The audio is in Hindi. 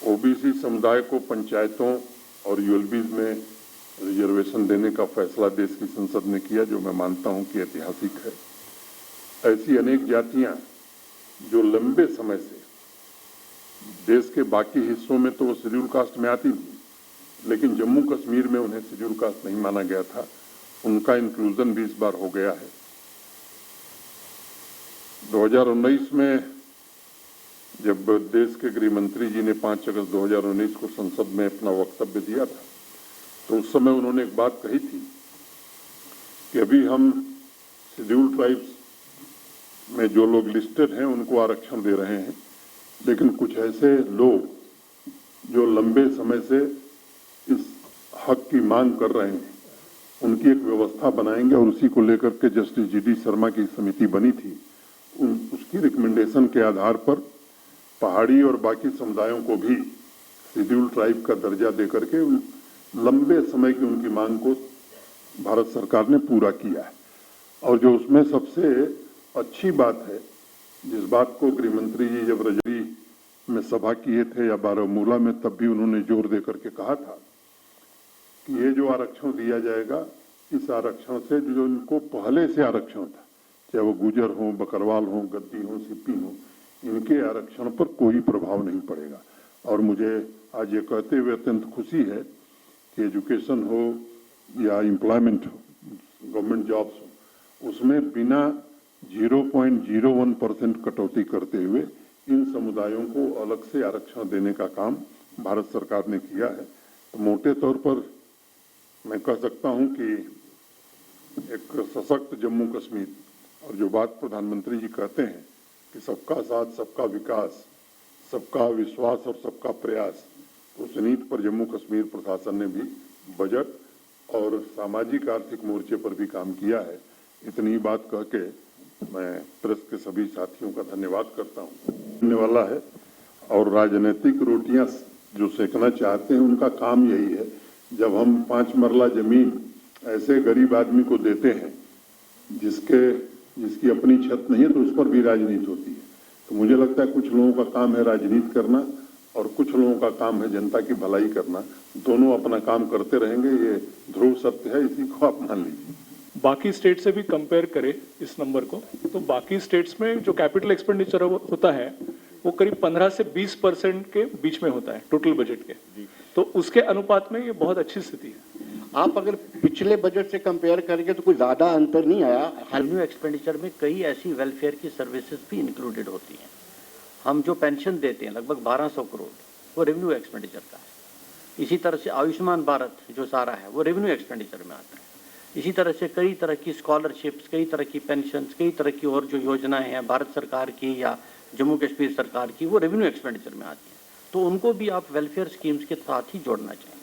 ओबीसी समुदाय को पंचायतों और यूएलबीज में रिजर्वेशन देने का फैसला देश की संसद ने किया, जो मैं मानता हूं कि ऐतिहासिक है। ऐसी अनेक जातियां जो लंबे समय से देश के बाकी हिस्सों में तो वो शेड्यूल कास्ट में आती थी, लेकिन जम्मू कश्मीर में उन्हें शेड्यूल कास्ट नहीं माना गया था, उनका इंक्लूजन भी इस बार हो गया है। 2019 में जब देश के गृह मंत्री जी ने 5 अगस्त 2019 को संसद में अपना वक्तव्य दिया था, तो उस समय उन्होंने एक बात कही थी कि अभी हम शेड्यूल ट्राइब्स में जो लोग लिस्टेड हैं उनको आरक्षण दे रहे हैं, लेकिन कुछ ऐसे लोग जो लंबे समय से इस हक की मांग कर रहे हैं, उनकी एक व्यवस्था बनाएंगे और उसी को लेकर के जस्टिस जीडी शर्मा की समिति बनी थी, उसकी रिकमेंडेशन के आधार पर पहाड़ी और बाकी समुदायों को भी शेड्यूल ट्राइब का दर्जा देकर के लंबे समय की उनकी मांग को भारत सरकार ने पूरा किया है। और जो उसमें सबसे अच्छी बात है, जिस बात को गृह मंत्री जी जब रजौरी में सभा किए थे या बारामूला में, तब भी उन्होंने जोर देकर के कहा था कि ये जो आरक्षण दिया जाएगा, इस आरक्षण से जो इनको पहले से आरक्षण था, चाहे वो गुजर हो, बकरवाल हो, गद्दी हो, सिप्पी हो, इनके आरक्षण पर कोई प्रभाव नहीं पड़ेगा। और मुझे आज ये कहते हुए अत्यंत खुशी है कि एजुकेशन हो या एम्प्लॉयमेंट हो, गवर्नमेंट जॉब्स हो, उसमें बिना 0.01% कटौती करते हुए इन समुदायों को अलग से आरक्षण देने का काम भारत सरकार ने किया है। तो मोटे तौर पर मैं कह सकता हूं कि एक सशक्त जम्मू कश्मीर, और जो बात प्रधानमंत्री जी कहते हैं कि सबका साथ, सबका विकास, सबका विश्वास और सबका प्रयास, उस नीति पर जम्मू कश्मीर प्रशासन ने भी बजट और सामाजिक आर्थिक मोर्चे पर भी काम किया है। इतनी बात कह के मैं प्रेस के सभी साथियों का धन्यवाद करता हूँ। होने वाला है और राजनीतिक रोटियां जो सेकना चाहते हैं, उनका काम यही है। जब हम 5 मरला जमीन ऐसे गरीब आदमी को देते हैं जिसकी अपनी छत नहीं है, तो उस पर भी राजनीति होती है। तो मुझे लगता है कुछ लोगों का काम है राजनीति करना और कुछ लोगों का काम है जनता की भलाई करना। दोनों अपना काम करते रहेंगे, ये ध्रुव सत्य है, इसी को आप मान लीजिए। बाकी स्टेट से भी कंपेयर करें इस नंबर को, तो बाकी स्टेट्स में जो कैपिटल एक्सपेंडिचर होता है वो करीब 15 से 20% के बीच में होता है टोटल बजट के, तो उसके अनुपात में ये बहुत अच्छी स्थिति है। आप अगर पिछले बजट से कंपेयर करेंगे तो कोई ज्यादा अंतर नहीं आया। रेवेन्यू एक्सपेंडिचर में कई ऐसी वेलफेयर की सर्विसेज भी इंक्लूडेड होती हैं। हम जो पेंशन देते हैं लगभग 1200 करोड़, वो रेवेन्यू एक्सपेंडिचर का है। इसी तरह से आयुष्मान भारत जो सारा है वो रेवेन्यू एक्सपेंडिचर में आता है। इसी तरह से कई तरह की स्कॉलरशिप्स, कई तरह की पेंशन्स, कई तरह की और जो योजनाएं हैं भारत सरकार की या जम्मू कश्मीर सरकार की, वो रेवेन्यू एक्सपेंडिचर में आती हैं। तो उनको भी आप वेलफेयर स्कीम्स के साथ ही जोड़ना चाहिए।